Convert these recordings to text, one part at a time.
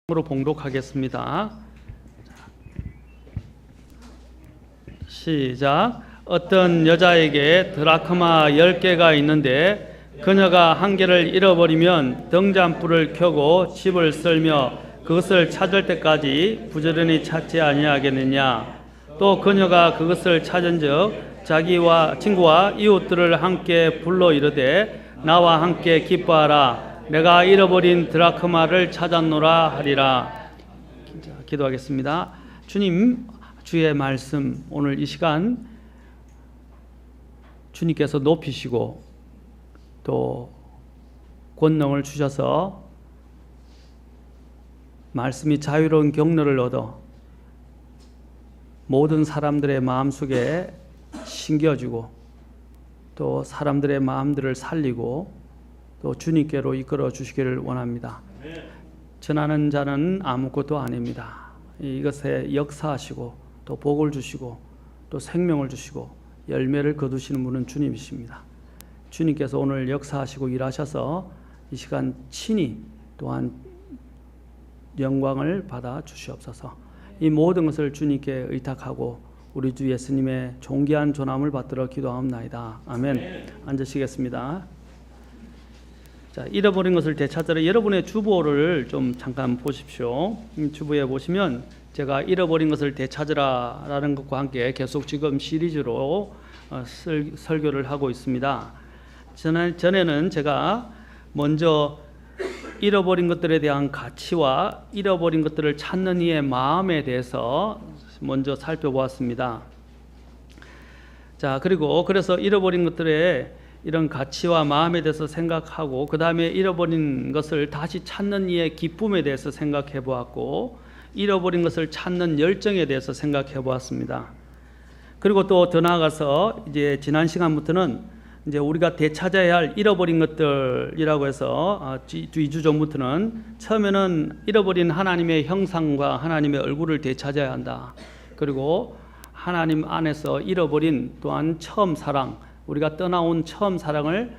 으로 봉독하겠습니다. 시작. 어떤 여자에게 드라크마 10개가 있는데 그녀가 한 개를 잃어버리면 등잔불을 켜고 집을 쓸며 그것을 찾을 때까지 부지런히 찾지 아니하겠느냐. 또 그녀가 그것을 찾은즉 자기와 친구와 이웃들을 함께 불러 이르되 나와 함께 기뻐하라. 내가 잃어버린 드라크마를 찾았노라 하리라. 기도하겠습니다. 주님, 주의 말씀 오늘 이 시간 주님께서 높이시고 또 권능을 주셔서 말씀이 자유로운 격려를 얻어 모든 사람들의 마음속에 심겨주고 또 사람들의 마음들을 살리고 또 주님께로 이끌어 주시기를 원합니다. 전하는 자는 아무것도 아닙니다. 이것에 역사하시고 또 복을 주시고 또 생명을 주시고 열매를 거두시는 분은 주님이십니다. 주님께서 오늘 역사하시고 일하셔서 이 시간 친히 또한 영광을 받아 주시옵소서. 이 모든 것을 주님께 의탁하고 우리 주 예수님의 존귀한 존함을 받들어 기도하옵나이다. 아멘. 앉으시겠습니다. 자, 잃어버린 것을 되찾으라. 여러분의 주보를 좀 잠깐 보십시오. 주보에 보시면 제가 잃어버린 것을 되찾으라 라는 것과 함께 계속 지금 시리즈로 설교를 하고 있습니다. 전에는 제가 먼저 잃어버린 것들에 대한 가치와 잃어버린 것들을 찾는 이의 마음에 대해서 먼저 살펴보았습니다. 자, 그래서 잃어버린 것들의 이런 가치와 마음에 대해서 생각하고 그 다음에 잃어버린 것을 다시 찾는 이의 기쁨에 대해서 생각해 보았고 잃어버린 것을 찾는 열정에 대해서 생각해 보았습니다. 그리고 또 더 나아가서 이제 지난 시간부터는 이제 우리가 되찾아야 할 잃어버린 것들이라고 해서 2주 전부터는 처음에는 잃어버린 하나님의 형상과 하나님의 얼굴을 되찾아야 한다. 그리고 하나님 안에서 잃어버린 또한 처음 사랑, 우리가 떠나온 처음 사랑을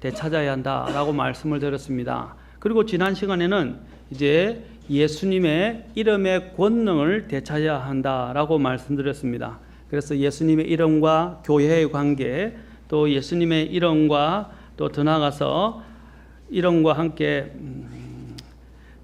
되찾아야 한다라고 말씀을 드렸습니다. 그리고 지난 시간에는 이제 예수님의 이름의 권능을 되찾아야 한다라고 말씀드렸습니다. 그래서 예수님의 이름과 교회의 관계, 또 예수님의 이름과 또 더 나아가서 이름과 함께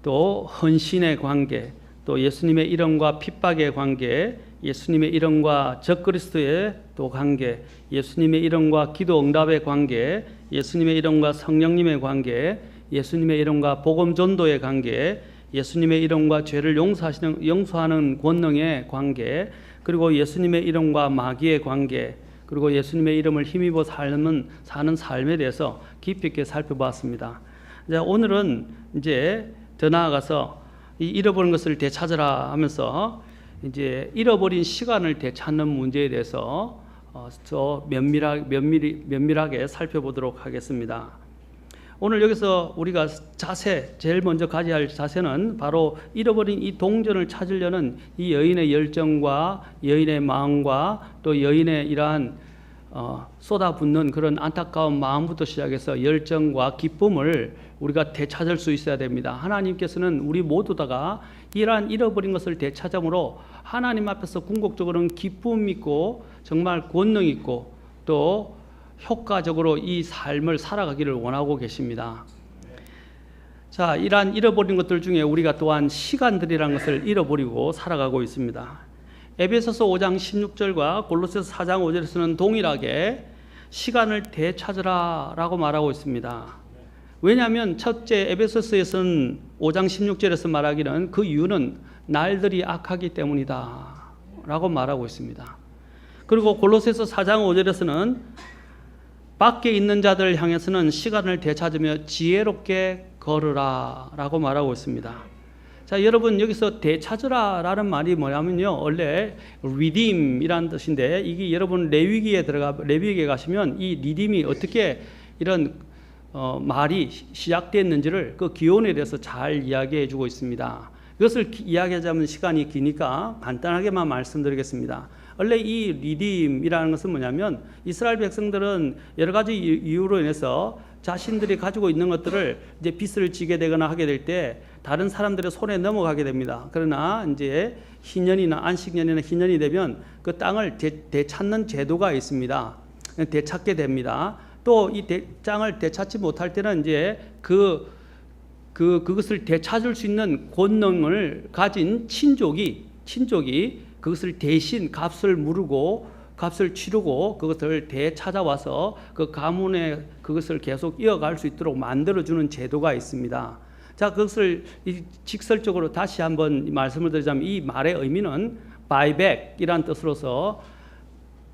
또 헌신의 관계, 또 예수님의 이름과 핍박의 관계, 예수님의 이름과 적그리스도의 또 관계, 예수님의 이름과 기도 응답의 관계, 예수님의 이름과 성령님의 관계, 예수님의 이름과 복음 전도의 관계, 예수님의 이름과 죄를 용서하는 권능의 관계, 그리고 예수님의 이름과 마귀의 관계, 그리고 예수님의 이름을 힘입어 사는 삶에 대해서 깊이 있게 살펴봤습니다. 오늘은 이제 더 나아가서 이 잃어버린 것을 되찾으라 하면서 이제 잃어버린 시간을 되찾는 문제에 대해서 더 면밀하게 살펴보도록 하겠습니다. 오늘 여기서 우리가 제일 먼저 가져야 할 자세는 바로 잃어버린 이 동전을 찾으려는 이 여인의 열정과 여인의 마음과 또 여인의 이러한 쏟아붓는 그런 안타까운 마음부터 시작해서 열정과 기쁨을 우리가 되찾을 수 있어야 됩니다. 하나님께서는 우리 모두 다가 이러한 잃어버린 것을 되찾음으로 하나님 앞에서 궁극적으로는 기쁨 있고 정말 권능 있고 또 효과적으로 이 삶을 살아가기를 원하고 계십니다. 자, 이러한 잃어버린 것들 중에 우리가 또한 시간들이라는 것을 잃어버리고 살아가고 있습니다. 에베소서 5장 16절과 골로새서 4장 5절에서는 동일하게 시간을 되찾으라 라고 말하고 있습니다. 왜냐하면 첫째 에베소서에서는 5장 16절에서 말하기는 그 이유는 날들이 악하기 때문이다 라고 말하고 있습니다. 그리고 골로새서 4장 5절에서는 밖에 있는 자들을 향해서는 시간을 되찾으며 지혜롭게 걸으라 라고 말하고 있습니다. 자, 여러분 여기서 되찾으라라는 말이 뭐냐면요, 원래 redeem이라는 뜻인데 이게 여러분 레위기에 가시면 이 redeem이 어떻게 이런 말이 시작됐는지를 그 기원에 대해서 잘 이야기해주고 있습니다. 이것을 이야기하자면 시간이 기니까 간단하게만 말씀드리겠습니다. 원래 이 redeem이라는 것은 뭐냐면 이스라엘 백성들은 여러 가지 이유로 인해서 자신들이 가지고 있는 것들을 이제 빚을 지게 되거나 하게 될 때 다른 사람들의 손에 넘어가게 됩니다. 그러나 이제 희년이나 안식년이나 희년이 되면 그 땅을 되찾는 제도가 있습니다. 되찾게 됩니다. 또 이 땅을 되찾지 못할 때는 이제 그것을 되찾을 수 있는 권능을 가진 친족이 그것을 대신 값을 물고 값을 치르고 그것을 되찾아와서 그 가문에 그것을 계속 이어갈 수 있도록 만들어주는 제도가 있습니다. 자, 그것을 직설적으로 다시 한번 말씀을 드리자면 이 말의 의미는 buyback이라는 뜻으로서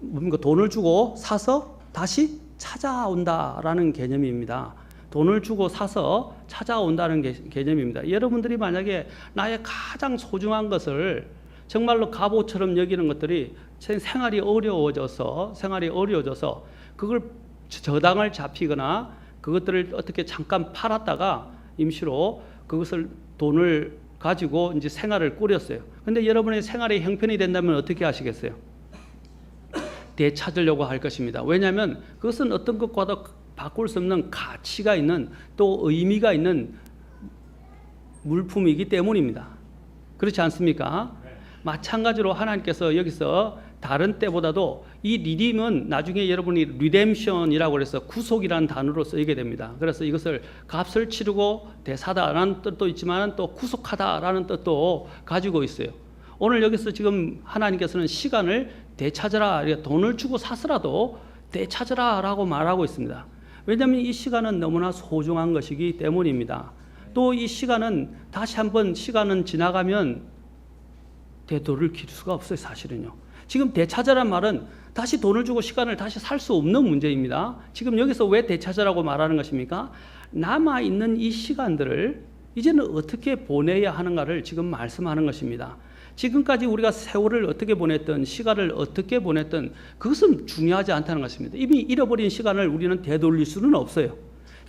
뭔가 돈을 주고 사서 다시 찾아온다라는 개념입니다. 돈을 주고 사서 찾아온다는 개념입니다. 여러분들이 만약에 나의 가장 소중한 것을 정말로 갑옷처럼 여기는 것들이 생활이 어려워져서 그걸 저당을 잡히거나 그것들을 어떻게 잠깐 팔았다가 임시로 그것을 돈을 가지고 이제 생활을 꾸렸어요. 근데 여러분의 생활의 형편이 된다면 어떻게 하시겠어요? 되찾으려고 할 것입니다. 왜냐하면 그것은 어떤 것과도 바꿀 수 없는 가치가 있는 또 의미가 있는 물품이기 때문입니다. 그렇지 않습니까? 마찬가지로 하나님께서 여기서 다른 때보다도 이 리딤은 나중에 여러분이 리뎀션이라고 해서 구속이라는 단어로 쓰이게 됩니다. 그래서 이것을 값을 치르고 대사다라는 뜻도 있지만 또 구속하다라는 뜻도 가지고 있어요. 오늘 여기서 지금 하나님께서는 시간을 되찾으라, 돈을 주고 사서라도 되찾으라라고 말하고 있습니다. 왜냐하면 이 시간은 너무나 소중한 것이기 때문입니다. 또 이 시간은 다시 한번 시간은 지나가면 되돌릴 수가 없어요. 사실은요. 지금 되찾으란 말은 다시 돈을 주고 시간을 다시 살 수 없는 문제입니다. 지금 여기서 왜 되찾으라고 말하는 것입니까? 남아있는 이 시간들을 이제는 어떻게 보내야 하는가를 지금 말씀하는 것입니다. 지금까지 우리가 세월을 어떻게 보냈든 시간을 어떻게 보냈든 그것은 중요하지 않다는 것입니다. 이미 잃어버린 시간을 우리는 되돌릴 수는 없어요.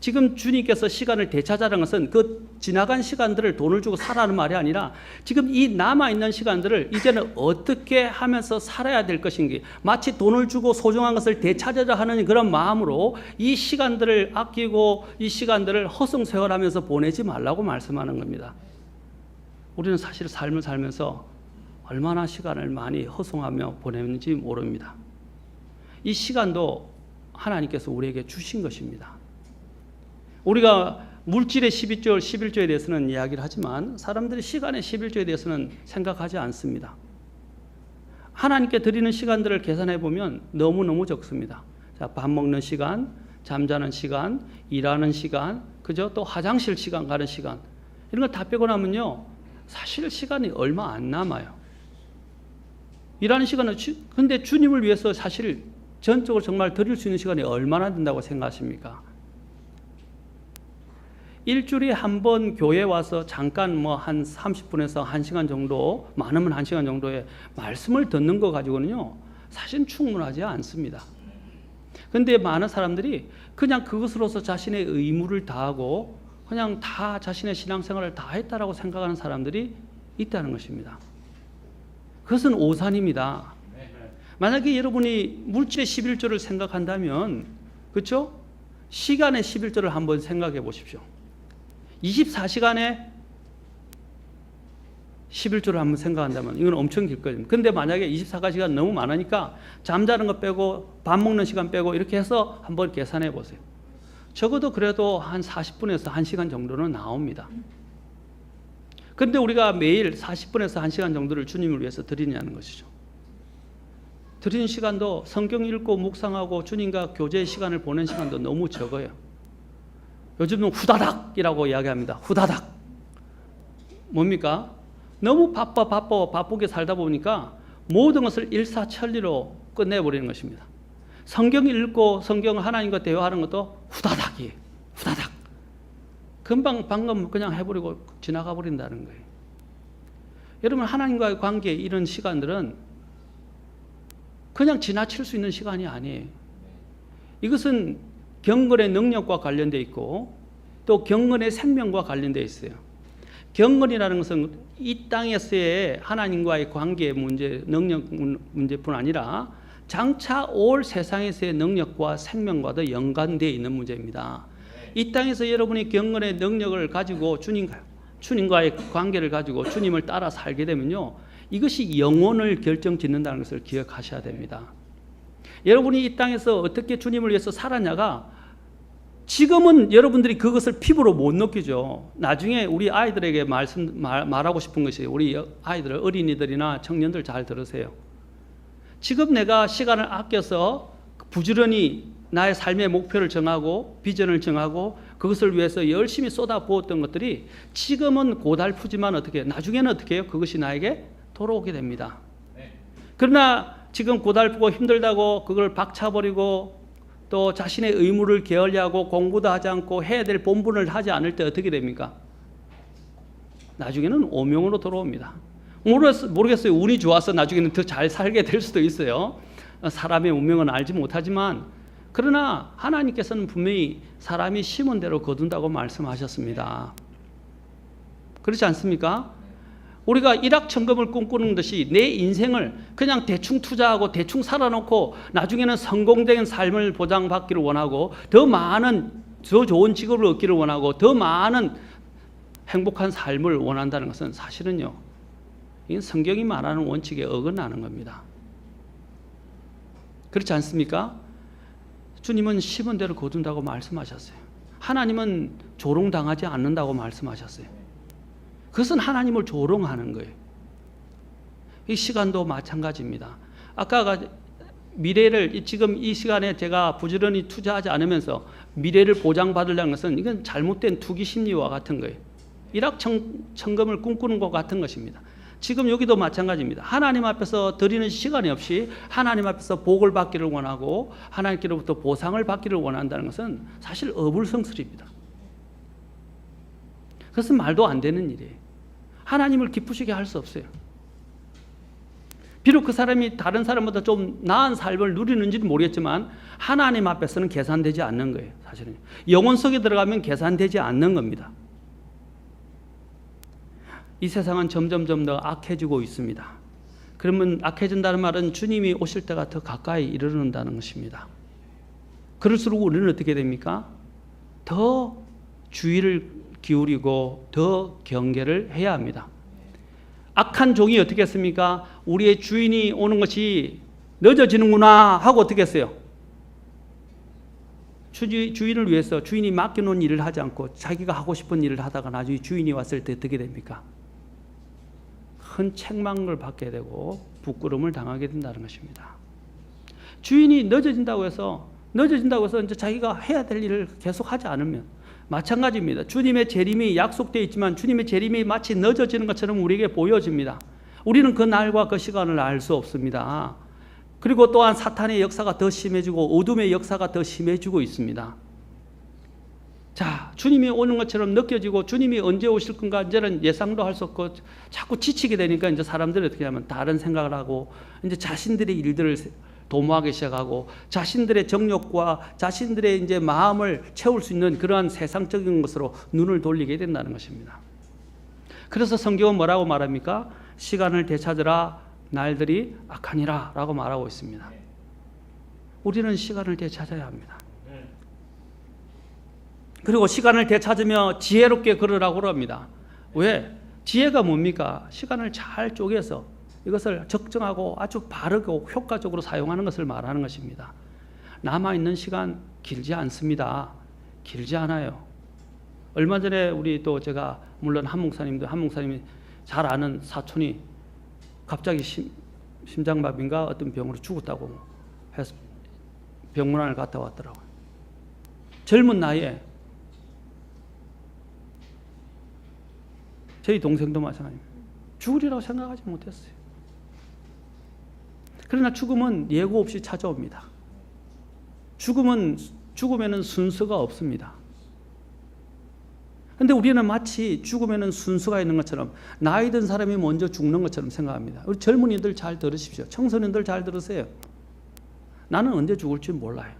지금 주님께서 시간을 되찾으라는 것은 그 지나간 시간들을 돈을 주고 살아라는 말이 아니라 지금 이 남아있는 시간들을 이제는 어떻게 하면서 살아야 될 것인지, 마치 돈을 주고 소중한 것을 되찾으려 하는 그런 마음으로 이 시간들을 아끼고 이 시간들을 허송세월하면서 보내지 말라고 말씀하는 겁니다. 우리는 사실 삶을 살면서 얼마나 시간을 많이 허송하며 보내는지 모릅니다. 이 시간도 하나님께서 우리에게 주신 것입니다. 우리가 물질의 12절, 11조에 대해서는 이야기를 하지만 사람들이 시간의 11조에 대해서는 생각하지 않습니다. 하나님께 드리는 시간들을 계산해 보면 너무너무 적습니다. 자, 밥 먹는 시간, 잠자는 시간, 일하는 시간, 그죠? 또 화장실 시간 가는 시간, 이런 걸 다 빼고 나면요, 사실 시간이 얼마 안 남아요. 일하는 시간은 근데 주님을 위해서 사실 전적으로 정말 드릴 수 있는 시간이 얼마나 된다고 생각하십니까? 일주일에 한 번 교회 와서 잠깐 뭐 한 30분에서 1시간 정도, 많으면 1시간 정도의 말씀을 듣는 거 가지고는요, 사실 충분하지 않습니다. 그런데 많은 사람들이 그냥 그것으로서 자신의 의무를 다하고 그냥 다 자신의 신앙생활을 다 했다라고 생각하는 사람들이 있다는 것입니다. 그것은 오산입니다. 만약에 여러분이 물질의 11조를 생각한다면, 그렇죠? 시간의 11조를 한번 생각해 보십시오. 24시간에 11조를 한번 생각한다면 이건 엄청 길 거예요. 근데 만약에 24시간 너무 많으니까 잠자는 거 빼고 밥 먹는 시간 빼고 이렇게 해서 한번 계산해 보세요. 적어도 그래도 한 40분에서 1시간 정도는 나옵니다. 그런데 우리가 매일 40분에서 1시간 정도를 주님을 위해서 드리냐는 것이죠. 드리는 시간도 성경 읽고 묵상하고 주님과 교제의 시간을 보낸 시간도 너무 적어요. 요즘은 후다닥이라고 이야기합니다. 후다닥. 뭡니까? 너무 바쁘게 살다 보니까 모든 것을 일사천리로 끝내버리는 것입니다. 성경 읽고 성경 하나님과 대화하는 것도 후다닥이에요. 후다닥. 금방 방금 그냥 해버리고 지나가 버린다는 거예요. 여러분, 하나님과의 관계 이런 시간들은 그냥 지나칠 수 있는 시간이 아니에요. 이것은 경건의 능력과 관련되어 있고 또 경건의 생명과 관련되어 있어요. 경건이라는 것은 이 땅에서의 하나님과의 관계 문제, 능력 문제뿐 아니라 장차 올 세상에서의 능력과 생명과도 연관되어 있는 문제입니다. 이 땅에서 여러분이 경건의 능력을 가지고 주님과의 관계를 가지고 주님을 따라 살게 되면요, 이것이 영혼을 결정짓는다는 것을 기억하셔야 됩니다. 여러분이 이 땅에서 어떻게 주님을 위해서 살았냐가 지금은 여러분들이 그것을 피부로 못 느끼죠. 나중에 우리 아이들에게 말하고 싶은 것이, 우리 아이들, 어린이들이나 청년들 잘 들으세요. 지금 내가 시간을 아껴서 부지런히 나의 삶의 목표를 정하고 비전을 정하고 그것을 위해서 열심히 쏟아부었던 것들이 지금은 고달프지만 나중에는 어떻게 해요? 그것이 나에게 돌아오게 됩니다. 그러나 지금 고달프고 힘들다고 그걸 박차버리고 또 자신의 의무를 게을리하고 공부도 하지 않고 해야 될 본분을 하지 않을 때 어떻게 됩니까? 나중에는 오명으로 돌아옵니다. 모르겠어요. 운이 좋아서 나중에는 더 잘 살게 될 수도 있어요. 사람의 운명은 알지 못하지만, 그러나 하나님께서는 분명히 사람이 심은 대로 거둔다고 말씀하셨습니다. 그렇지 않습니까? 우리가 일확천금을 꿈꾸는 듯이 내 인생을 그냥 대충 투자하고 대충 살아놓고 나중에는 성공된 삶을 보장받기를 원하고 더 좋은 직업을 얻기를 원하고 더 많은 행복한 삶을 원한다는 것은 사실은요, 이건 성경이 말하는 원칙에 어긋나는 겁니다. 그렇지 않습니까? 주님은 심은 대로 거둔다고 말씀하셨어요. 하나님은 조롱당하지 않는다고 말씀하셨어요. 그것은 하나님을 조롱하는 거예요. 이 시간도 마찬가지입니다. 아까 미래를 지금 이 시간에 제가 부지런히 투자하지 않으면서 미래를 보장받으려는 것은 이건 잘못된 투기 심리와 같은 거예요. 일확천금을 꿈꾸는 것 같은 것입니다. 지금 여기도 마찬가지입니다. 하나님 앞에서 드리는 시간이 없이 하나님 앞에서 복을 받기를 원하고 하나님께로부터 보상을 받기를 원한다는 것은 사실 어불성설입니다. 그것은 말도 안 되는 일이에요. 하나님을 기쁘시게 할 수 없어요. 비록 그 사람이 다른 사람보다 좀 나은 삶을 누리는지는 모르겠지만 하나님 앞에서는 계산되지 않는 거예요. 사실은 영혼 속에 들어가면 계산되지 않는 겁니다. 이 세상은 점점 더 악해지고 있습니다. 그러면 악해진다는 말은 주님이 오실 때가 더 가까이 이르는다는 것입니다. 그럴수록 우리는 어떻게 됩니까? 더 주의를 기울이고 더 경계를 해야 합니다. 악한 종이 어떻게 했습니까? 우리의 주인이 오는 것이 늦어지는구나 하고 어떻게 했어요? 주인을 위해서 주인이 맡겨놓은 일을 하지 않고 자기가 하고 싶은 일을 하다가 나중에 주인이 왔을 때 어떻게 됩니까? 큰 책망을 받게 되고 부끄러움을 당하게 된다는 것입니다. 주인이 늦어진다고 해서 이제 자기가 해야 될 일을 계속 하지 않으면 마찬가지입니다. 주님의 재림이 약속되어 있지만 주님의 재림이 마치 늦어지는 것처럼 우리에게 보여집니다. 우리는 그 날과 그 시간을 알 수 없습니다. 그리고 또한 사탄의 역사가 더 심해지고 어둠의 역사가 더 심해지고 있습니다. 자, 주님이 오는 것처럼 느껴지고 주님이 언제 오실 건가 이제는 예상도 할 수 없고 자꾸 지치게 되니까 이제 사람들이 어떻게 하면 다른 생각을 하고 이제 자신들의 일들을 도모하기 시작하고 자신들의 정욕과 자신들의 이제 마음을 채울 수 있는 그러한 세상적인 것으로 눈을 돌리게 된다는 것입니다. 그래서 성경은 뭐라고 말합니까? 시간을 되찾으라, 날들이 악하니라 라고 말하고 있습니다. 우리는 시간을 되찾아야 합니다. 그리고 시간을 되찾으며 지혜롭게 걸으라고 합니다. 왜? 지혜가 뭡니까? 시간을 잘 쪼개서 이것을 적정하고 아주 바르고 효과적으로 사용하는 것을 말하는 것입니다. 남아있는 시간 길지 않습니다. 길지 않아요. 얼마 전에 우리 또 제가 물론 한 목사님이 잘 아는 사촌이 갑자기 심장마비인가 어떤 병으로 죽었다고 해서 병문안을 갔다 왔더라고요. 젊은 나이에 저희 동생도 마찬가지입니다. 죽으리라고 생각하지 못했어요. 그러나 죽음은 예고 없이 찾아옵니다. 죽음에는 순서가 없습니다. 근데 우리는 마치 죽으면 순서가 있는 것처럼 나이 든 사람이 먼저 죽는 것처럼 생각합니다. 우리 젊은이들 잘 들으십시오. 청소년들 잘 들으세요. 나는 언제 죽을지 몰라요.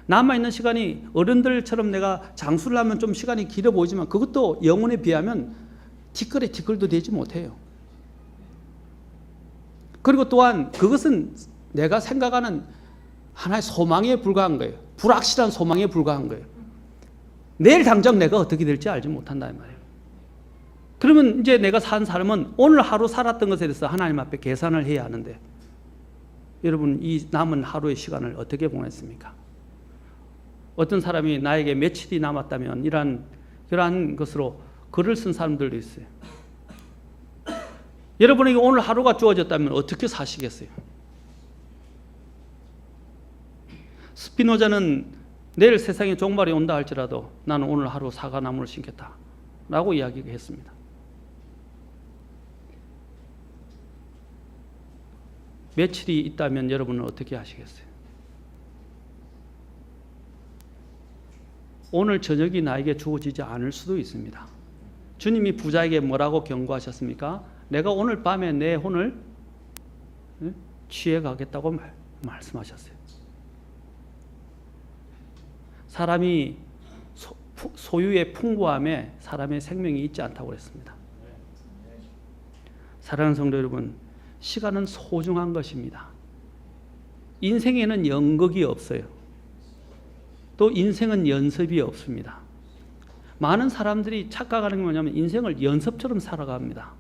남아있는 시간이 어른들처럼 내가 장수를 하면 좀 시간이 길어 보이지만 그것도 영혼에 비하면 티끌도 되지 못해요. 그리고 또한 그것은 내가 생각하는 하나의 소망에 불과한 거예요. 불확실한 소망에 불과한 거예요. 내일 당장 내가 어떻게 될지 알지 못한다 이 말이에요. 그러면 이제 내가 산 삶은 오늘 하루 살았던 것에 대해서 하나님 앞에 계산을 해야 하는데 여러분 이 남은 하루의 시간을 어떻게 보냈습니까? 어떤 사람이 나에게 며칠이 남았다면 이러한 것으로 글을 쓴 사람들도 있어요. 여러분에게 오늘 하루가 주어졌다면 어떻게 사시겠어요? 스피노자는 내일 세상에 종말이 온다 할지라도 나는 오늘 하루 사과나무를 심겠다 라고 이야기했습니다. 며칠이 있다면 여러분은 어떻게 하시겠어요? 오늘 저녁이 나에게 주어지지 않을 수도 있습니다. 주님이 부자에게 뭐라고 경고하셨습니까? 내가 오늘 밤에 내 혼을 취해 가겠다고 말씀하셨어요. 사람이 소유의 풍부함에 사람의 생명이 있지 않다고 그랬습니다. 사랑하는 성도 여러분, 시간은 소중한 것입니다. 인생에는 연극이 없어요. 또 인생은 연습이 없습니다. 많은 사람들이 착각하는 게 뭐냐면 인생을 연습처럼 살아갑니다.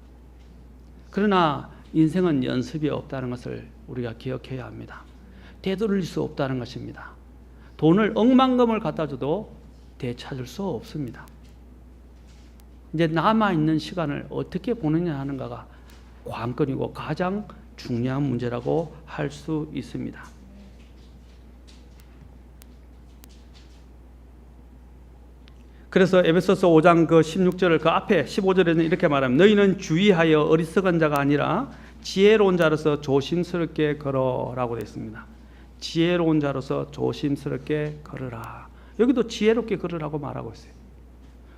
그러나 인생은 연습이 없다는 것을 우리가 기억해야 합니다. 되돌릴 수 없다는 것입니다. 돈을 억만금을 갖다 줘도 되찾을 수 없습니다. 이제 남아있는 시간을 어떻게 보내냐 하는가가 관건이고 가장 중요한 문제라고 할 수 있습니다. 그래서 에베소서 5장 그 16절을 그 앞에 15절에는 이렇게 말합니다. 너희는 주의하여 어리석은 자가 아니라 지혜로운 자로서 조심스럽게 걸어라고 되어 있습니다. 지혜로운 자로서 조심스럽게 걸으라. 여기도 지혜롭게 걸으라고 말하고 있어요.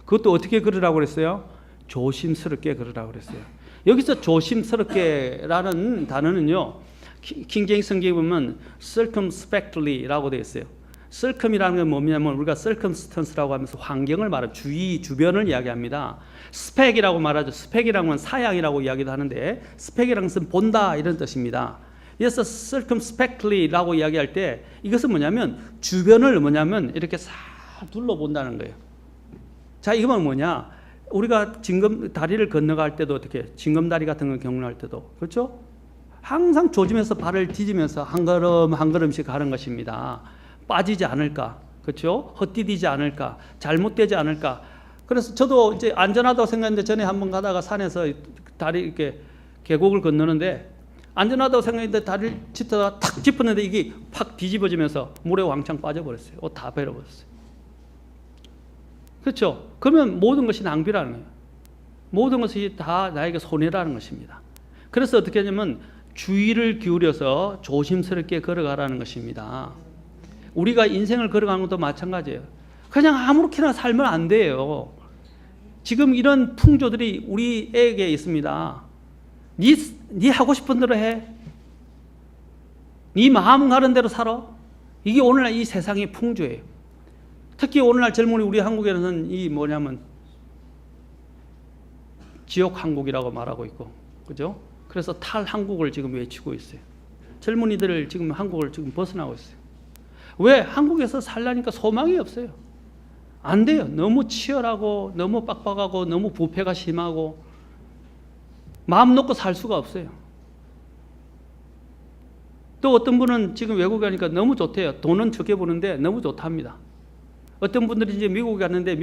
그것도 어떻게 걸으라고 그랬어요? 조심스럽게 걸으라고 그랬어요. 여기서 조심스럽게라는 단어는요, 킹제임스 성경에 보면 circumspectly라고 되어 있어요. circum이라는 건 뭐냐면 우리가 circumstance라고 하면서 환경을 말하고 주변을 이야기합니다. spec이라고 말하죠. spec이라는 건 사양이라고 이야기도 하는데 spec이라는 것은 본다 이런 뜻입니다. 그래서 circumspectly라고 이야기할 때 이것은 뭐냐면 주변을 뭐냐면 이렇게 싹 둘러본다는 거예요. 자, 이건 뭐냐? 우리가 다리를 건너갈 때도 어떻게 징검다리 같은 걸 경험할 때도 그렇죠? 항상 조심해서 발을 디디면서 한 걸음 한 걸음씩 가는 것입니다. 빠지지 않을까, 그렇죠? 헛디디지 않을까, 잘못되지 않을까. 그래서 저도 이제 안전하다고 생각했는데 전에 한번 가다가 산에서 다리 이렇게 계곡을 건너는데 안전하다고 생각했는데 다리를 짚다가 탁 짚었는데 이게 팍 뒤집어지면서 물에 왕창 빠져버렸어요. 옷 다 베려버렸어요. 그렇죠? 그러면 모든 것이 낭비라는 거예요. 모든 것이 다 나에게 손해라는 것입니다. 그래서 어떻게 하냐면 주의를 기울여서 조심스럽게 걸어가라는 것입니다. 우리가 인생을 걸어가는 것도 마찬가지예요. 그냥 아무렇게나 살면 안 돼요. 지금 이런 풍조들이 우리에게 있습니다. 네 하고 싶은 대로 해. 네 마음 가는 대로 살아. 이게 오늘날 이 세상의 풍조예요. 특히 오늘날 젊은이 우리 한국에는 이 뭐냐면 지옥 한국이라고 말하고 있고, 그죠? 그래서 탈한국을 지금 외치고 있어요. 젊은이들을 지금 한국을 지금 벗어나고 있어요. 왜? 한국에서 살려니까 소망이 없어요. 안 돼요. 너무 치열하고 너무 빡빡하고 너무 부패가 심하고 마음 놓고 살 수가 없어요. 또 어떤 분은 지금 외국에 가니까 너무 좋대요. 돈은 적게 버는데 너무 좋답니다. 어떤 분들이 이제 미국에 갔는데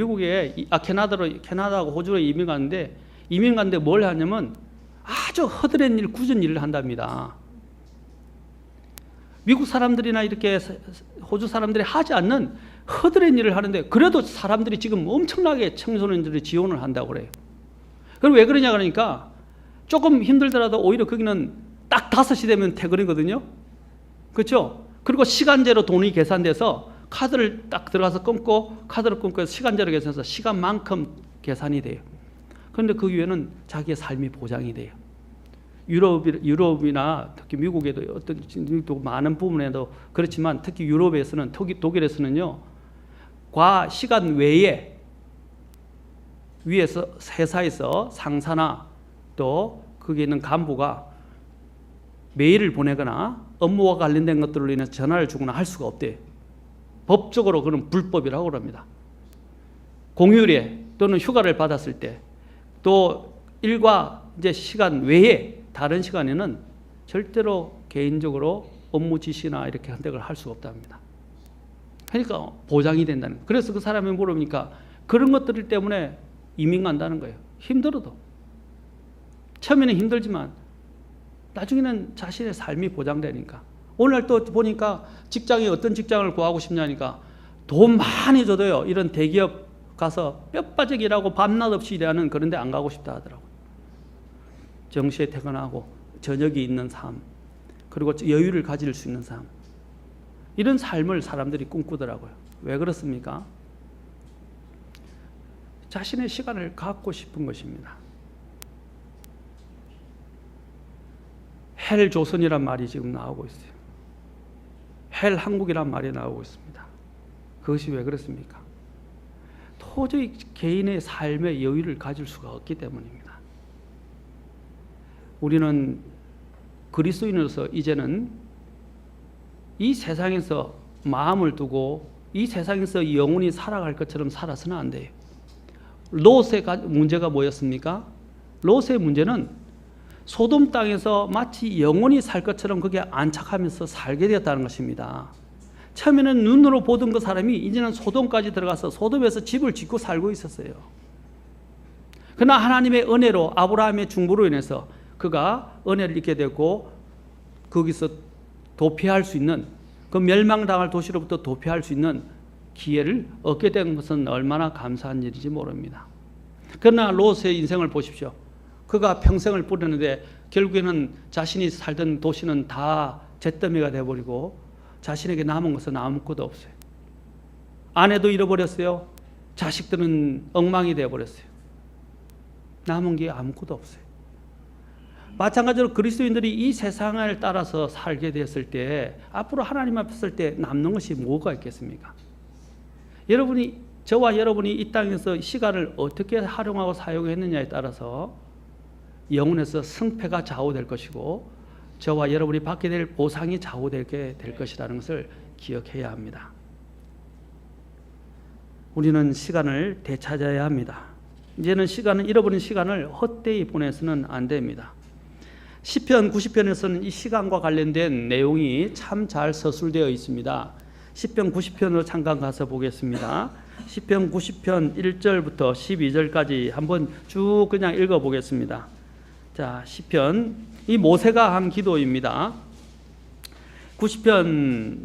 캐나다하고 호주로 이민 갔는데 뭘 하냐면 아주 허드렛 일, 굳은 일을 한답니다. 미국 사람들이나 이렇게 호주 사람들이 하지 않는 허드렛 일을 하는데 그래도 사람들이 지금 엄청나게 청소년들이 지원을 한다고 그래요. 그럼 왜 그러냐 그러니까 조금 힘들더라도 오히려 거기는 딱 5시 되면 퇴근이거든요. 그렇죠? 그리고 시간제로 돈이 계산돼서 카드를 딱 들어가서 끊고 카드를 끊고 해서 시간제로 계산해서 시간만큼 계산이 돼요. 그런데 그 위에는 자기의 삶이 보장이 돼요. 유럽이나 특히 미국에도 어떤 많은 부분에도 그렇지만 특히 유럽에서는 독일에서는요, 과 시간 외에 위에서 회사에서 상사나 또 거기에 있는 간부가 메일을 보내거나 업무와 관련된 것들로 인해서 전화를 주거나 할 수가 없대요. 법적으로 그건 불법이라고 합니다. 공휴일에 또는 휴가를 받았을 때 또 일과 이제 시간 외에 다른 시간에는 절대로 개인적으로 업무 지시나 이렇게 선택을 할 수가 없답니다. 그러니까 보장이 된다는 거예요. 그래서 그 사람이 물어보니까 그런 것들 때문에 이민 간다는 거예요. 힘들어도. 처음에는 힘들지만 나중에는 자신의 삶이 보장되니까. 오늘 또 보니까 직장이 어떤 직장을 구하고 싶냐니까 돈 많이 줘도요, 이런 대기업 가서 뼈 빠지게 일하고 밤낮 없이 일하는 그런 데 안 가고 싶다 하더라고요. 정시에 퇴근하고 저녁이 있는 삶, 그리고 여유를 가질 수 있는 삶, 이런 삶을 사람들이 꿈꾸더라고요. 왜 그렇습니까? 자신의 시간을 갖고 싶은 것입니다. 헬 조선이란 말이 지금 나오고 있어요. 헬 한국이란 말이 나오고 있습니다. 그것이 왜 그렇습니까? 도저히 개인의 삶의 여유를 가질 수가 없기 때문입니다. 우리는 그리스도인으로서 이제는 이 세상에서 마음을 두고 이 세상에서 영원히 살아갈 것처럼 살아서는 안 돼요. 롯의 문제가 뭐였습니까? 롯의 문제는 소돔 땅에서 마치 영원히 살 것처럼 그게 안착하면서 살게 되었다는 것입니다. 처음에는 눈으로 보던 그 사람이 이제는 소돔까지 들어가서 소돔에서 집을 짓고 살고 있었어요. 그러나 하나님의 은혜로 아브라함의 중보로 인해서 그가 은혜를 잊게 되고 거기서 도피할 수 있는, 그 멸망당할 도시로부터 도피할 수 있는 기회를 얻게 된 것은 얼마나 감사한 일인지 모릅니다. 그러나 롯의 인생을 보십시오. 그가 평생을 뿌렸는데 결국에는 자신이 살던 도시는 다 잿더미가 되어버리고 자신에게 남은 것은 아무것도 없어요. 아내도 잃어버렸어요. 자식들은 엉망이 되어버렸어요. 남은 게 아무것도 없어요. 마찬가지로 그리스도인들이 이 세상을 따라서 살게 됐을 때, 앞으로 하나님 앞에 설 때 남는 것이 뭐가 있겠습니까? 저와 여러분이 이 땅에서 시간을 어떻게 활용하고 사용했느냐에 따라서 영혼에서 승패가 좌우될 것이고, 저와 여러분이 받게 될 보상이 좌우되게 될 것이라는 것을 기억해야 합니다. 우리는 시간을 되찾아야 합니다. 이제는 잃어버린 시간을 헛되이 보내서는 안 됩니다. 시편 90편에서는 이 시간과 관련된 내용이 참 잘 서술되어 있습니다. 시편 90편으로 잠깐 가서 보겠습니다. 시편 90편 1절부터 12절까지 한번 쭉 그냥 읽어보겠습니다. 자, 시편, 이 모세가 한 기도입니다. 90편,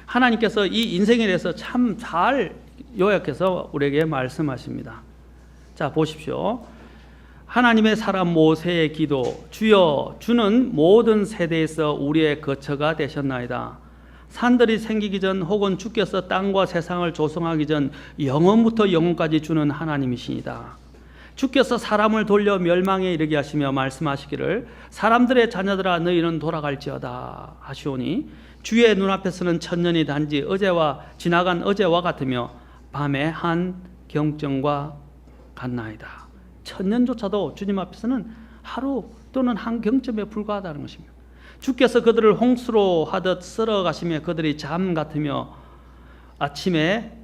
하나님께서 이 인생에 대해서 참 잘 요약해서 우리에게 말씀하십니다. 자, 보십시오. 하나님의 사람 모세의 기도. 주여, 주는 모든 세대에서 우리의 거처가 되셨나이다. 산들이 생기기 전 혹은 주께서 땅과 세상을 조성하기 전 영원부터 영원까지 주는 하나님이시니다. 주께서 사람을 돌려 멸망에 이르게 하시며 말씀하시기를 사람들의 자녀들아 너희는 돌아갈지어다 하시오니 주의 눈앞에서는 천년이 단지 지나간 어제와 같으며 밤의 한 경정과 같나이다. 천년조차도 주님 앞에서는 하루 또는 한 경점에 불과하다는 것입니다. 주께서 그들을 홍수로 하듯 쓸어가시며 그들이 잠 같으며 아침에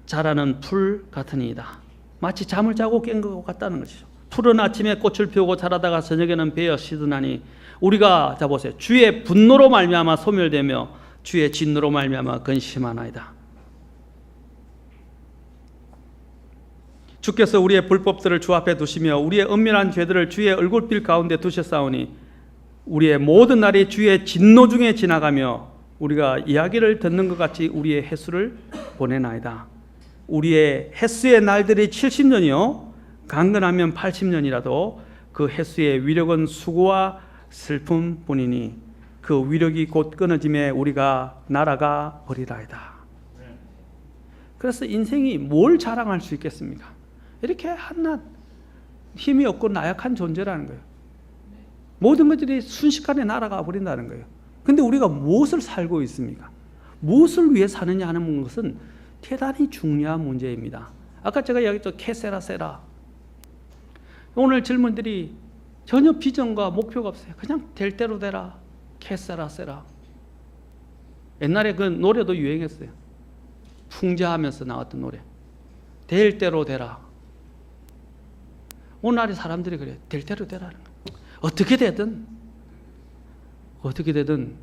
자라는 풀 같으니이다. 마치 잠을 자고 깬 것 같다는 것이죠. 푸른 아침에 꽃을 피우고 자라다가 저녁에는 베어 시드나니 우리가, 자 보세요, 주의 분노로 말미암아 소멸되며 주의 진노로 말미암아 근심하나이다. 주께서 우리의 불법들을 주 앞에 두시며 우리의 은밀한 죄들을 주의 얼굴빛 가운데 두셨사오니 우리의 모든 날이 주의 진노 중에 지나가며 우리가 이야기를 듣는 것 같이 우리의 횟수를 보내나이다. 우리의 횟수의 날들이 70년이요 강건하면 80년이라도 그 횟수의 위력은 수고와 슬픔뿐이니 그 위력이 곧 끊어짐에 우리가 날아가 버리라이다. 그래서 인생이 뭘 자랑할 수 있겠습니까? 이렇게 한낱 힘이 없고 나약한 존재라는 거예요. 모든 것들이 순식간에 날아가 버린다는 거예요. 근데 우리가 무엇을 살고 있습니까? 무엇을 위해 사느냐 하는 것은 대단히 중요한 문제입니다. 아까 제가 이야기했죠. 케세라세라. 오늘 젊은들이 전혀 비전과 목표가 없어요. 그냥 될 대로 되라. 케세라세라. 옛날에 그 노래도 유행했어요. 풍자하면서 나왔던 노래. 될 대로 되라. 오늘날의 사람들이 그래요. 될 대로 되라는 거예요. 어떻게 되든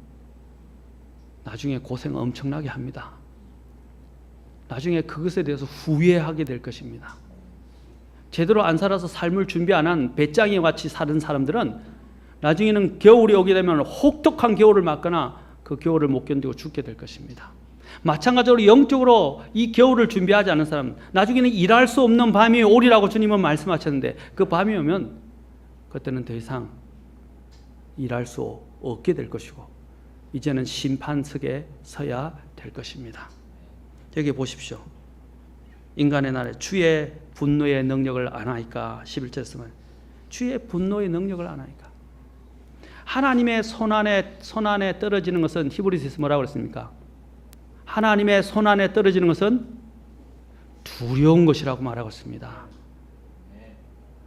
나중에 고생 엄청나게 합니다. 나중에 그것에 대해서 후회하게 될 것입니다. 제대로 안 살아서 삶을 준비 안 한 배짱이 같이 사는 사람들은 나중에는 겨울이 오게 되면 혹독한 겨울을 맞거나 그 겨울을 못 견디고 죽게 될 것입니다. 마찬가지로 영적으로 이 겨울을 준비하지 않은 사람, 나중에는 일할 수 없는 밤이 오리라고 주님은 말씀하셨는데 그 밤이 오면 그때는 더 이상 일할 수 없게 될 것이고 이제는 심판석에 서야 될 것입니다. 여기 보십시오. 인간의 날에 주의 분노의 능력을 아나이까. 11절에서 주의 분노의 능력을 아나이까. 하나님의 손안에 떨어지는 것은 히브리서에서 뭐라고 그랬습니까? 하나님의 손안에 떨어지는 것은 두려운 것이라고 말하고 있습니다.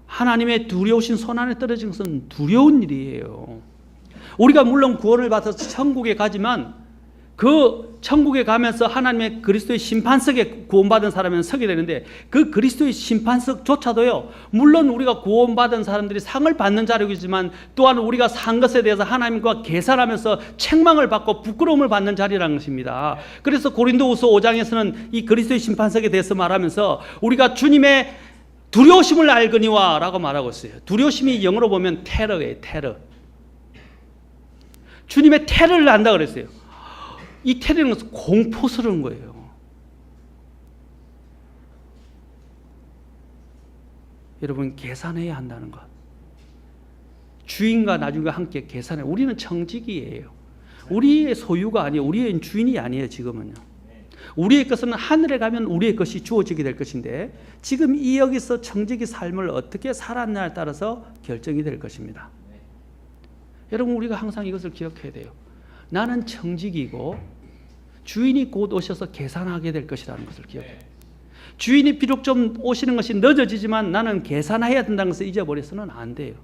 하나님의 두려우신 손안에 떨어지는 것은 두려운 일이에요. 우리가 물론 구원을 받아서 천국에 가지만 그 천국에 가면서 하나님의 그리스도의 심판석에 구원받은 사람은 서게 되는데 그 그리스도의 심판석조차도요, 물론 우리가 구원받은 사람들이 상을 받는 자리이지만 또한 우리가 산 것에 대해서 하나님과 계산하면서 책망을 받고 부끄러움을 받는 자리라는 것입니다. 그래서 고린도후서 5장에서는 이 그리스도의 심판석에 대해서 말하면서 우리가 주님의 두려우심을 알거니와 라고 말하고 있어요. 두려우심이 영어로 보면 테러예요. 테러. 주님의 테러를 안다 그랬어요. 이 테러는 것은 공포스러운 거예요. 여러분, 계산해야 한다는 것. 주인과 나중에 함께 계산해. 우리는 청지기예요. 우리의 소유가 아니에요. 우리의 주인이 아니에요. 지금은요. 우리의 것은 하늘에 가면 우리의 것이 주어지게 될 것인데 지금 이 여기서 청지기 삶을 어떻게 살았냐에 따라서 결정이 될 것입니다. 여러분, 우리가 항상 이것을 기억해야 돼요. 나는 청지기고 주인이 곧 오셔서 계산하게 될 것이라는 것을 기억해요. 주인이 비록 좀 오시는 것이 늦어지지만 나는 계산해야 된다는 것을 잊어버려서는 안 돼요.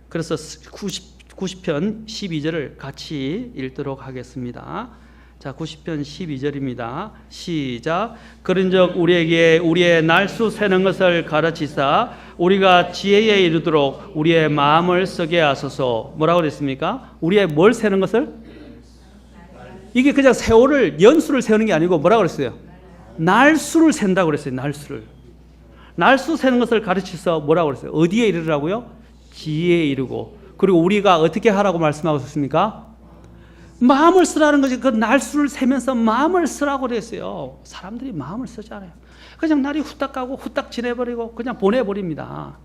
그래서 90편 12절을 같이 읽도록 하겠습니다. 자, 90편 12절입니다. 시작. 그런즉 우리에게 우리의 날수 세는 것을 가르치사 우리가 지혜에 이르도록 우리의 마음을 쓰게 하소서. 뭐라고 그랬습니까? 우리의 뭘 세는 것을? 이게 그냥 세월을 연수를 세우는 게 아니고 뭐라고 그랬어요? 날수를 센다고 그랬어요. 날수 세는 것을 가르치서 뭐라고 그랬어요? 어디에 이르라고요? 지혜에 이르고. 그리고 우리가 어떻게 하라고 말씀하고 있습니까? 마음을 쓰라는 거지. 그 날수를 세면서 마음을 쓰라고 그랬어요. 사람들이 마음을 쓰지 않아요. 그냥 날이 후딱 가고 후딱 지내버리고 그냥 보내버립니다.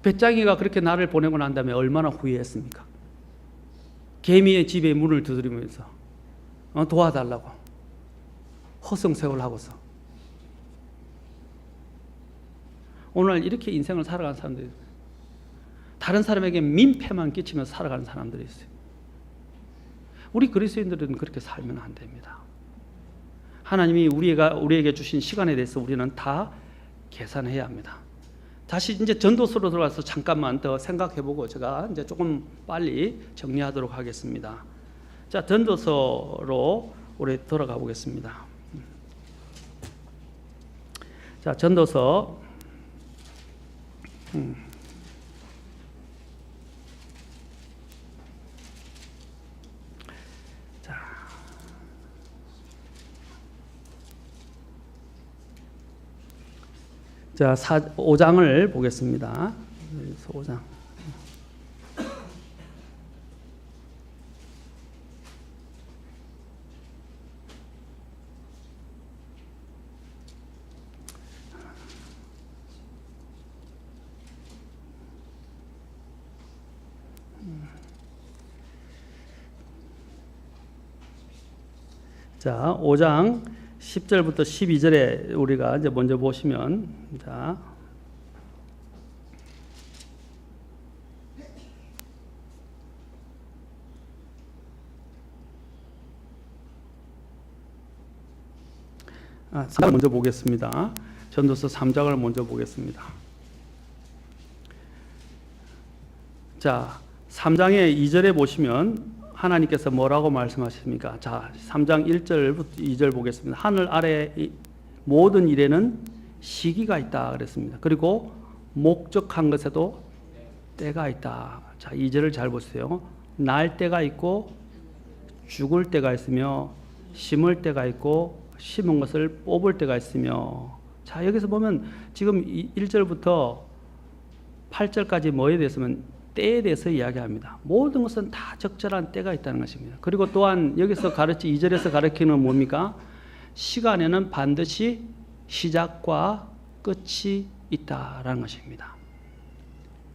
배짱이가 그렇게 날을 보내고 난 다음에 얼마나 후회했습니까? 개미의 집에 문을 두드리면서 도와달라고 허송세월 하고서. 오늘 이렇게 인생을 살아가는 사람들이 다른 사람에게 민폐만 끼치면서 살아가는 사람들이 있어요. 우리 그리스도인들은 그렇게 살면 안 됩니다. 하나님이 우리에게 주신 시간에 대해서 우리는 다 계산해야 합니다. 다시 이제 전도서로 들어가서 잠깐만 더 생각해보고 제가 이제 조금 빨리 정리하도록 하겠습니다. 자, 전도서로 우리 돌아가 보겠습니다. 자, 전도서 자, 5장을 보겠습니다. 5장. 자, 5장 10절부터 12절에 우리가 이제 먼저 보시면, 자, 을 먼저 보겠습니다. 전도서 3장을 먼저 보겠습니다. 자, 3장의 2절에 보시면 하나님께서 뭐라고 말씀하십니까? 자, 3장 1절부터 2절 보겠습니다. 하늘 아래 모든 일에는 시기가 있다 그랬습니다. 그리고 목적한 것에도 때가 있다. 자, 2절을 잘 보세요. 날 때가 있고 죽을 때가 있으며 심을 때가 있고 심은 것을 뽑을 때가 있으며. 자, 여기서 보면 지금 1절부터 8절까지 뭐에 대해서는 때에 대해서 이야기합니다. 모든 것은 다 적절한 때가 있다는 것입니다. 그리고 또한 여기서 2절에서 가르치는 뭡니까? 시간에는 반드시 시작과 끝이 있다라는 것입니다.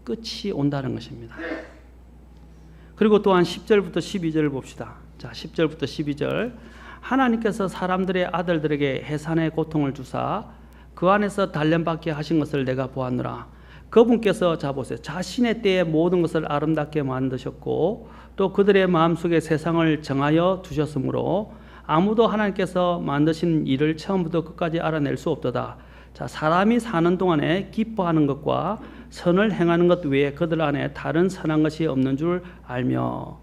끝이 온다는 것입니다. 그리고 또한 10절부터 12절을 봅시다. 자, 10절부터 12절. 하나님께서 사람들의 아들들에게 해산의 고통을 주사 그 안에서 단련받게 하신 것을 내가 보았노라. 그분께서, 자 보세요, 자신의 때에 모든 것을 아름답게 만드셨고 또 그들의 마음속에 세상을 정하여 두셨으므로 아무도 하나님께서 만드신 일을 처음부터 끝까지 알아낼 수 없도다. 자, 사람이 사는 동안에 기뻐하는 것과 선을 행하는 것 외에 그들 안에 다른 선한 것이 없는 줄 알며.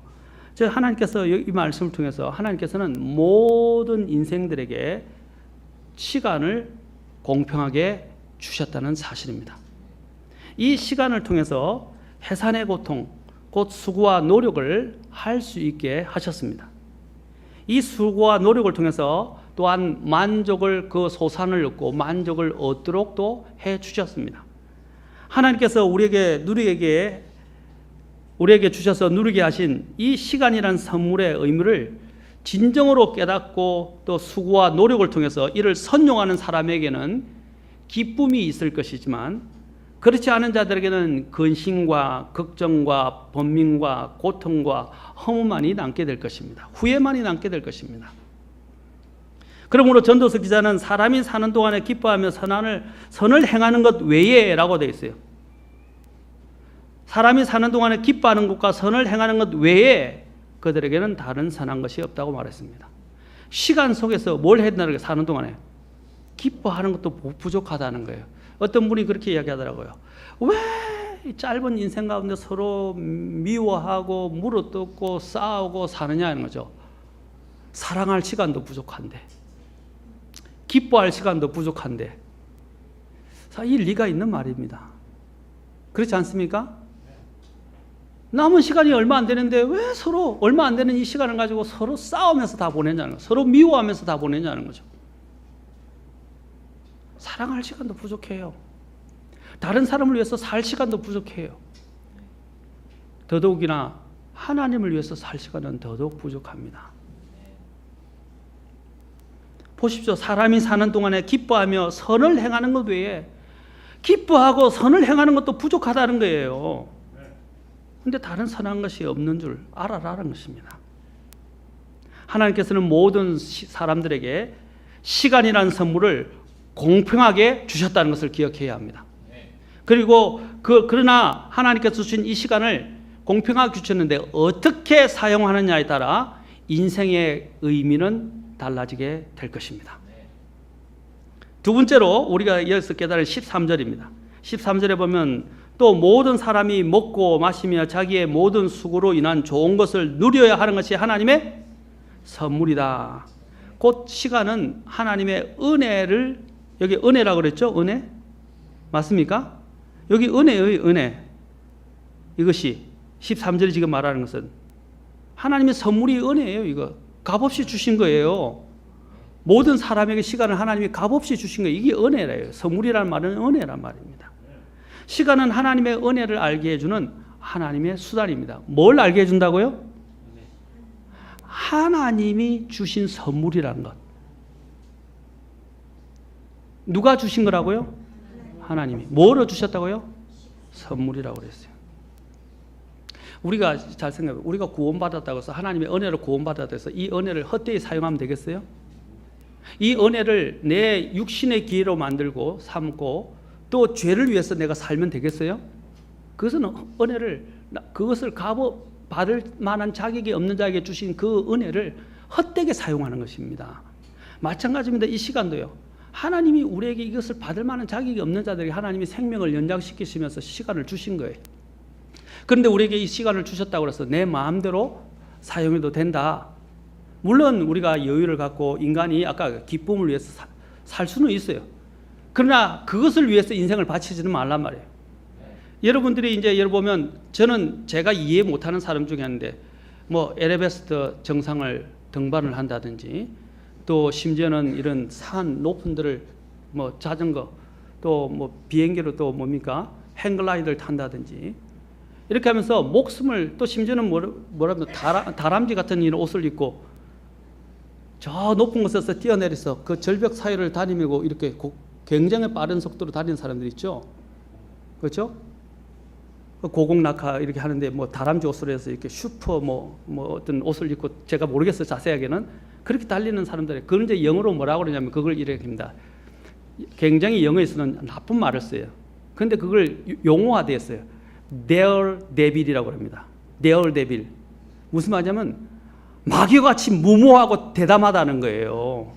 즉, 하나님께서 이 말씀을 통해서 하나님께서는 모든 인생들에게 시간을 공평하게 주셨다는 사실입니다. 이 시간을 통해서 해산의 고통, 곧 수고와 노력을 할 수 있게 하셨습니다. 이 수고와 노력을 통해서 또한 만족을, 그 소산을 얻고 만족을 얻도록 또 해 주셨습니다. 하나님께서 우리에게 주셔서 누리게 하신 이 시간이라는 선물의 의미를 진정으로 깨닫고 또 수고와 노력을 통해서 이를 선용하는 사람에게는 기쁨이 있을 것이지만 그렇지 않은 자들에게는 근심과 걱정과 번민과 고통과 허무만이 남게 될 것입니다. 후회만이 남게 될 것입니다. 그러므로 전도서 기자는 사람이 사는 동안에 기뻐하며 선을 행하는 것 외에라고 되어 있어요. 사람이 사는 동안에 기뻐하는 것과 선을 행하는 것 외에 그들에게는 다른 선한 것이 없다고 말했습니다. 시간 속에서 뭘 해야 된다는 거예요? 사는 동안에 기뻐하는 것도 부족하다는 거예요. 어떤 분이 그렇게 이야기하더라고요. 왜 이 짧은 인생 가운데 서로 미워하고 물어뜯고 싸우고 사느냐 하는 거죠. 사랑할 시간도 부족한데, 기뻐할 시간도 부족한데, 일리가 있는 말입니다. 그렇지 않습니까? 남은 시간이 얼마 안 되는데 왜 서로 얼마 안 되는 이 시간을 가지고 서로 싸우면서 다 보내냐는 거죠. 서로 미워하면서 다 보내냐는 거죠. 사랑할 시간도 부족해요. 다른 사람을 위해서 살 시간도 부족해요. 더더욱이나 하나님을 위해서 살 시간은 더더욱 부족합니다. 보십시오. 사람이 사는 동안에 기뻐하며 선을 행하는 것 외에 기뻐하고 선을 행하는 것도 부족하다는 거예요. 그런데 다른 선한 것이 없는 줄 알아라는 것입니다. 하나님께서는 모든 사람들에게 시간이라는 선물을 공평하게 주셨다는 것을 기억해야 합니다. 그리고 그러나 하나님께서 주신 이 시간을 공평하게 주셨는데 어떻게 사용하느냐에 따라 인생의 의미는 달라지게 될 것입니다. 두 번째로 우리가 여기서 깨달은 13절입니다. 13절에 보면 또 모든 사람이 먹고 마시며 자기의 모든 수고로 인한 좋은 것을 누려야 하는 것이 하나님의 선물이다. 곧 시간은 하나님의 은혜를, 여기 은혜라고 그랬죠? 은혜? 맞습니까? 여기 은혜의 은혜. 이것이 13절이 지금 말하는 것은 하나님의 선물이 은혜예요. 이거 값없이 주신 거예요. 모든 사람에게 시간을 하나님이 값없이 주신 거예요. 이게 은혜래요. 선물이라는 말은 은혜란 말입니다. 시간은 하나님의 은혜를 알게 해주는 하나님의 수단입니다. 뭘 알게 해준다고요? 하나님이 주신 선물이라는 것. 누가 주신 거라고요? 하나님이. 뭐로 주셨다고요? 선물이라고 그랬어요. 우리가 잘 생각해요. 우리가 구원받았다고 해서 하나님의 은혜로 구원받았다고 해서 이 은혜를 헛되이 사용하면 되겠어요? 이 은혜를 내 육신의 기회로 만들고 삼고 또 죄를 위해서 내가 살면 되겠어요? 그것은 은혜를, 그것을 받을 만한 자격이 없는 자에게 주신 그 은혜를 헛되게 사용하는 것입니다. 마찬가지입니다. 이 시간도요. 하나님이 우리에게 이것을 받을 만한 자격이 없는 자들에게 하나님이 생명을 연장시키시면서 시간을 주신 거예요. 그런데 우리에게 이 시간을 주셨다고 해서 내 마음대로 사용해도 된다. 물론 우리가 여유를 갖고 인간이 아까 기쁨을 위해서 살 수는 있어요. 그러나 그것을 위해서 인생을 바치지는 말란 말이에요. 여러분들이 이제 여러분 보면 저는 제가 이해 못하는 사람 중에 하는데 뭐 에베레스트 정상을 등반을 한다든지 또 심지어는 이런 산 높은 데를 뭐 자전거 또 뭐 비행기로 또 뭡니까 행글라이더를 탄다든지 이렇게 하면서 목숨을 또 심지어는 뭐라면 다람쥐 같은 이런 옷을 입고 저 높은 곳에서 뛰어내려서 그 절벽 사이를 다니고 이렇게 굉장히 빠른 속도로 다니는 사람들 있죠. 그렇죠? 고공낙하 이렇게 하는데 뭐 다람쥐 옷을 해서 이렇게 슈퍼 뭐 어떤 옷을 입고 제가 모르겠어요. 자세하게는 그렇게 달리는 사람들이 그런 이제 영어로 뭐라고 그러냐면 그걸 이렇게 합니다. 굉장히 영어에서는 나쁜 말을 써요. 그런데 그걸 용어화되었어요. daredevil이라고 합니다. daredevil 무슨 말이냐면 마귀같이 무모하고 대담하다는 거예요.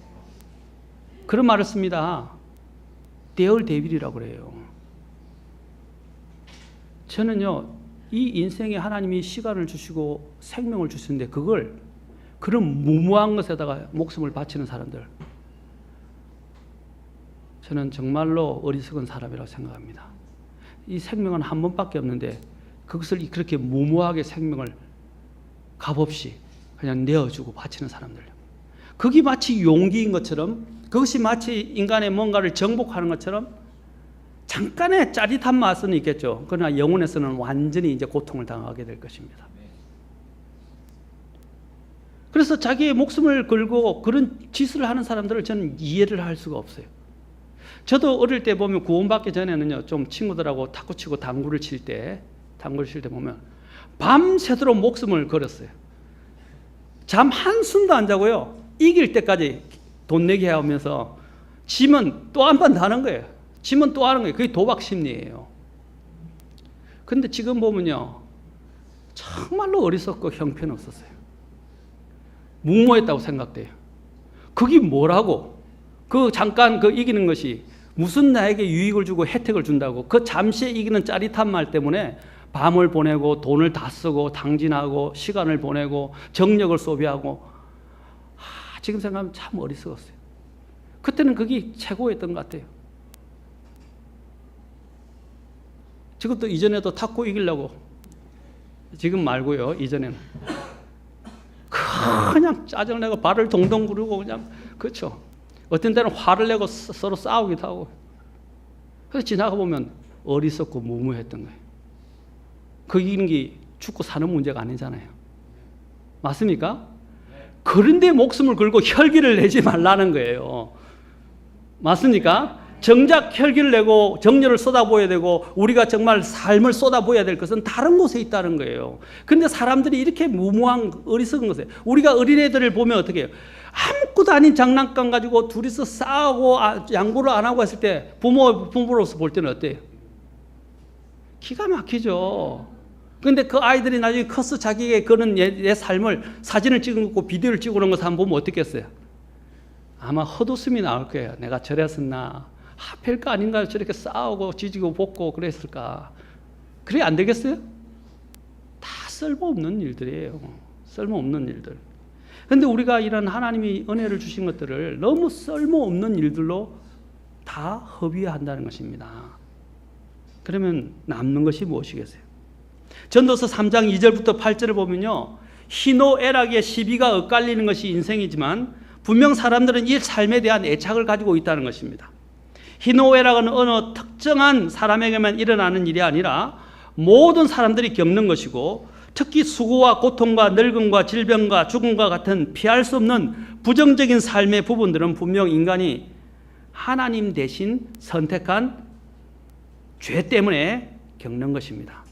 그런 말을 씁니다. daredevil이라고 그래요. 저는요, 이 인생에 하나님이 시간을 주시고 생명을 주시는데 그걸 그런 무모한 것에다가 목숨을 바치는 사람들, 저는 정말로 어리석은 사람이라고 생각합니다. 이 생명은 한 번밖에 없는데 그것을 그렇게 무모하게 생명을 값없이 그냥 내어주고 바치는 사람들, 그게 마치 용기인 것처럼, 그것이 마치 인간의 뭔가를 정복하는 것처럼 잠깐의 짜릿한 맛은 있겠죠. 그러나 영혼에서는 완전히 이제 고통을 당하게 될 것입니다. 그래서 자기의 목숨을 걸고 그런 짓을 하는 사람들을 저는 이해를 할 수가 없어요. 저도 어릴 때 보면 구원받기 전에는요, 좀 친구들하고 탁구 치고 당구를 칠 때 보면 밤새도록 목숨을 걸었어요. 잠 한숨도 안 자고요, 이길 때까지 돈 내기 하면서 지면 또 한 번 더 하는 거예요. 지면 또 하는 거예요. 그게 도박 심리예요. 그런데 지금 보면요, 정말로 어리석고 형편없었어요. 무모했다고 생각돼요. 그게 뭐라고? 그 잠깐 그 이기는 것이 무슨 나에게 유익을 주고 혜택을 준다고, 그 잠시에 이기는 짜릿한 말 때문에 밤을 보내고 돈을 다 쓰고 당진하고 시간을 보내고 정력을 소비하고, 지금 생각하면 참 어리석었어요. 그때는 그게 최고였던 것 같아요. 지금도 이전에도 탁구 이기려고, 지금 말고요, 이전에는 그냥 짜증내고 발을 동동 구르고 그냥, 그렇죠. 어떤 때는 화를 내고 서로 싸우기도 하고. 그래서 지나가 보면 어리석고 무모했던 거예요. 그 이기는 게 죽고 사는 문제가 아니잖아요. 맞습니까? 그런데 목숨을 걸고 혈기를 내지 말라는 거예요. 맞습니까? 정작 혈기를 내고 정열을 쏟아부어야 되고 우리가 정말 삶을 쏟아부어야 될 것은 다른 곳에 있다는 거예요. 그런데 사람들이 이렇게 무모한 어리석은 것에, 우리가 어린애들을 보면 어떻게 해요? 아무것도 아닌 장난감 가지고 둘이서 싸우고 양보를 안 하고 했을 때 부모로서 볼 때는 어때요? 기가 막히죠. 그런데 그 아이들이 나중에 커서 자기의 그런 내 삶을 사진을 찍고 비디오를 찍고 그런 것을 한번 보면 어떻겠어요? 아마 헛웃음이 나올 거예요. 내가 저랬었나? 하필까 아닌가요? 저렇게 싸우고 지지고 볶고 그랬을까? 그래 안 되겠어요? 다 쓸모없는 일들이에요. 쓸모없는 일들. 그런데 우리가 이런 하나님이 은혜를 주신 것들을 너무 쓸모없는 일들로 다 허비한다는 것입니다. 그러면 남는 것이 무엇이겠어요? 전도서 3장 2절부터 8절을 보면요, 희노애락의 시비가 엇갈리는 것이 인생이지만 분명 사람들은 이 삶에 대한 애착을 가지고 있다는 것입니다. 희노애락은 어느 특정한 사람에게만 일어나는 일이 아니라 모든 사람들이 겪는 것이고, 특히 수고와 고통과 늙음과 질병과 죽음과 같은 피할 수 없는 부정적인 삶의 부분들은 분명 인간이 하나님 대신 선택한 죄 때문에 겪는 것입니다.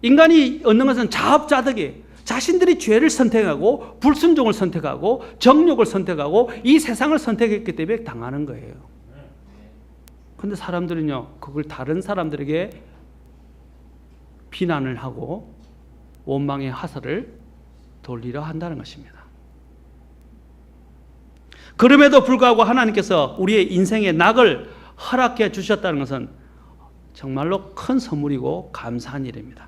인간이 얻는 것은 자업자득이에요. 자신들이 죄를 선택하고 불순종을 선택하고 정욕을 선택하고 이 세상을 선택했기 때문에 당하는 거예요. 근데 사람들은요, 그걸 다른 사람들에게 비난을 하고 원망의 화살을 돌리려 한다는 것입니다. 그럼에도 불구하고 하나님께서 우리의 인생의 낙을 허락해 주셨다는 것은 정말로 큰 선물이고 감사한 일입니다.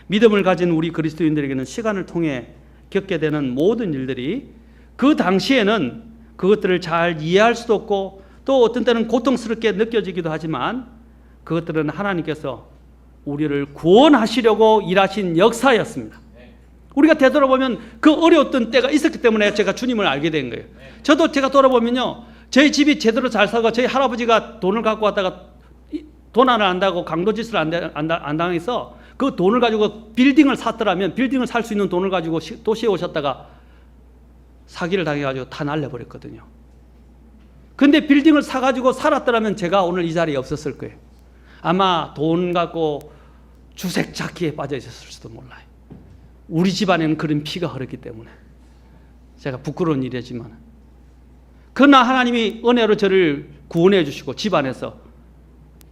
믿음을 가진 우리 그리스도인들에게는 시간을 통해 겪게 되는 모든 일들이 그 당시에는 그것들을 잘 이해할 수도 없고 또 어떤 때는 고통스럽게 느껴지기도 하지만 그것들은 하나님께서 우리를 구원하시려고 일하신 역사였습니다. 우리가 되돌아보면 그 어려웠던 때가 있었기 때문에 제가 주님을 알게 된 거예요. 저도 제가 돌아보면요, 저희 집이 제대로 잘 살고 저희 할아버지가 돈을 갖고 왔다가 돈 하나 안다고 강도짓을 안 당해서 그 돈을 가지고 빌딩을 샀더라면 빌딩을 살 수 있는 돈을 가지고 도시에 오셨다가 사기를 당해가지고 다 날려버렸거든요. 근데 빌딩을 사가지고 살았더라면 제가 오늘 이 자리에 없었을 거예요. 아마 돈 갖고 주색 잡기에 빠져 있었을지도 몰라요. 우리 집안에는 그런 피가 흐르기 때문에 제가 부끄러운 일이지만 그러나 하나님이 은혜로 저를 구원해 주시고 집안에서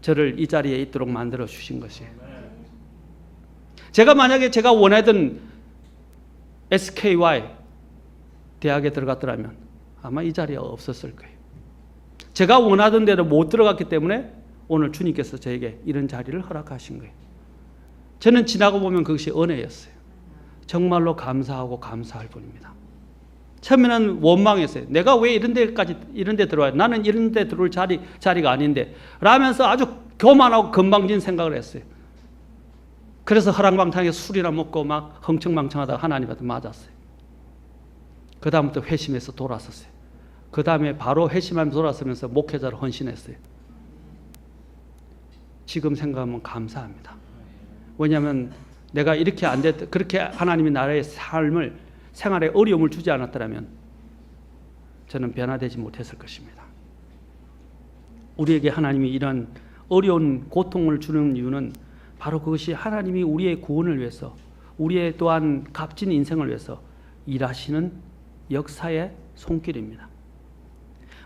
저를 이 자리에 있도록 만들어 주신 것이에요. 제가 만약에 제가 원하던 SKY 대학에 들어갔더라면 아마 이 자리에 없었을 거예요. 제가 원하던 대로 못 들어갔기 때문에 오늘 주님께서 저에게 이런 자리를 허락하신 거예요. 저는 지나고 보면 그것이 은혜였어요. 정말로 감사하고 감사할 뿐입니다. 처음에는 원망했어요. 내가 왜 이런 데 들어와요? 나는 이런 데 들어올 자리가 아닌데 라면서 아주 교만하고 건방진 생각을 했어요. 그래서 허랑방탕하게 술이나 먹고 막 흥청망청하다가 하나님한테 맞았어요. 그 다음부터 회심해서 돌아섰어요. 그 다음에 바로 회심하면서 돌아서면서 목회자로 헌신했어요. 지금 생각하면 감사합니다. 왜냐하면 내가 이렇게 안 됐, 그렇게 하나님이 나의 삶을, 생활에 어려움을 주지 않았더라면 저는 변화되지 못했을 것입니다. 우리에게 하나님이 이런 어려운 고통을 주는 이유는 바로 그것이 하나님이 우리의 구원을 위해서, 우리의 또한 값진 인생을 위해서 일하시는 역사의 손길입니다.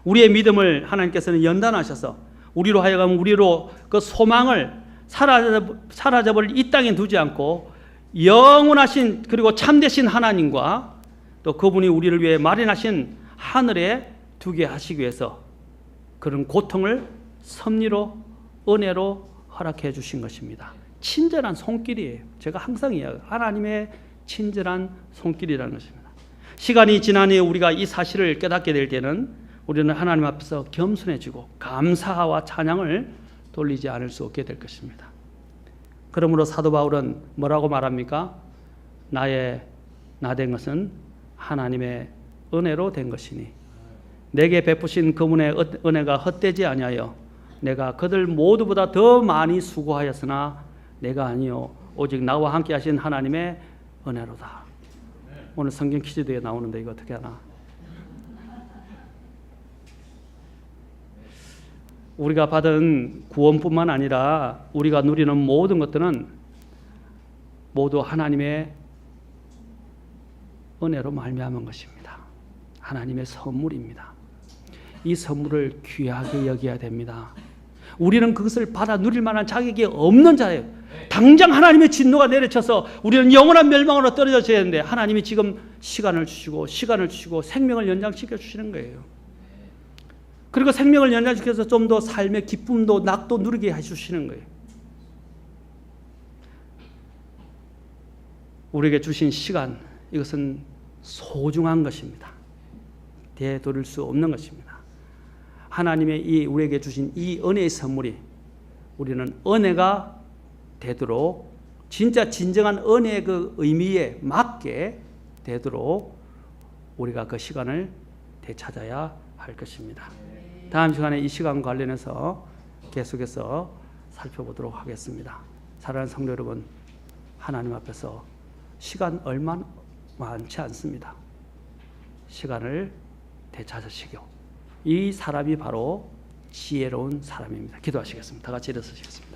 우리의 믿음을 하나님께서는 연단하셔서 우리로 하여금 우리로 그 소망을 사라져버릴 이 땅에 두지 않고 영원하신 그리고 참되신 하나님과 또 그분이 우리를 위해 마련하신 하늘에 두게 하시기 위해서 그런 고통을 섭리로 은혜로 허락해 주신 것입니다. 친절한 손길이에요. 제가 항상 이야기해요. 하나님의 친절한 손길이라는 것입니다. 시간이 지나니 우리가 이 사실을 깨닫게 될 때는 우리는 하나님 앞에서 겸손해지고 감사와 찬양을 돌리지 않을 수 없게 될 것입니다. 그러므로 사도 바울은 뭐라고 말합니까? 나 된 것은 하나님의 은혜로 된 것이니 내게 베푸신 그분의 은혜가 헛되지 아니하여 내가 그들 모두보다 더 많이 수고하였으나 내가 아니요 오직 나와 함께 하신 하나님의 은혜로다. 오늘 성경 퀴즈대에 나오는데 이거 어떻게 하나? 우리가 받은 구원뿐만 아니라 우리가 누리는 모든 것들은 모두 하나님의 은혜로 말미암은 것입니다. 하나님의 선물입니다. 이 선물을 귀하게 여겨야 됩니다. 우리는 그것을 받아 누릴 만한 자격이 없는 자예요. 당장 하나님의 진노가 내려쳐서 우리는 영원한 멸망으로 떨어져야 되는데 하나님이 지금 시간을 주시고 생명을 연장시켜 주시는 거예요. 그리고 생명을 연장시켜서 좀 더 삶의 기쁨도 낙도 누리게 해주시는 거예요. 우리에게 주신 시간, 이것은 소중한 것입니다. 되돌릴 수 없는 것입니다. 하나님의 우리에게 주신 이 은혜의 선물이 우리는 은혜가 되도록 진짜 진정한 은혜의 그 의미에 맞게 되도록 우리가 그 시간을 되찾아야 할 것입니다. 다음 시간에 이 시간 관련해서 계속해서 살펴보도록 하겠습니다. 사랑하는 성도 여러분, 하나님 앞에서 시간 얼마 많지 않습니다. 시간을 되찾으시고 이 사람이 바로 지혜로운 사람입니다. 기도하시겠습니다. 다 같이 일어서시겠습니다.